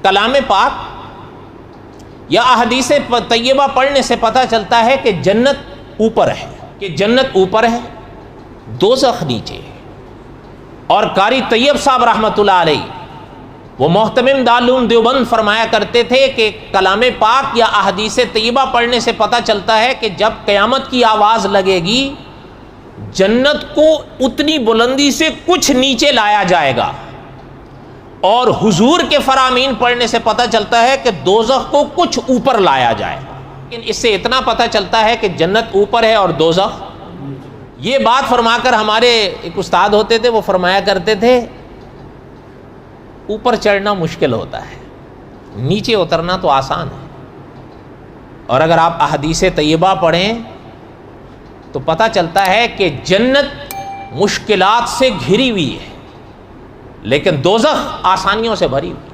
کلام پاک یا احادیث طیبہ پڑھنے سے پتہ چلتا ہے کہ جنت اوپر ہے، دوزخ نیچے ہے۔ اور قاری طیب صاحب رحمۃ اللہ علیہ وہ محتمم دارالعلوم دیوبند فرمایا کرتے تھے کہ کلام پاک یا احادیث طیبہ پڑھنے سے پتہ چلتا ہے کہ جب قیامت کی آواز لگے گی جنت کو اتنی بلندی سے کچھ نیچے لایا جائے گا، اور حضور کے فرامین پڑھنے سے پتہ چلتا ہے کہ دوزخ کو کچھ اوپر لایا جائے گا۔ لیکن اس سے اتنا پتہ چلتا ہے کہ جنت اوپر ہے اور دوزخ، یہ بات فرما کر ہمارے ایک استاد ہوتے تھے، وہ فرمایا کرتے تھے اوپر چڑھنا مشکل ہوتا ہے، نیچے اترنا تو آسان ہے۔ اور اگر آپ احادیث طیبہ پڑھیں تو پتہ چلتا ہے کہ جنت مشکلات سے گھری ہوئی ہے لیکن دوزخ آسانیوں سے بھری ہوئی۔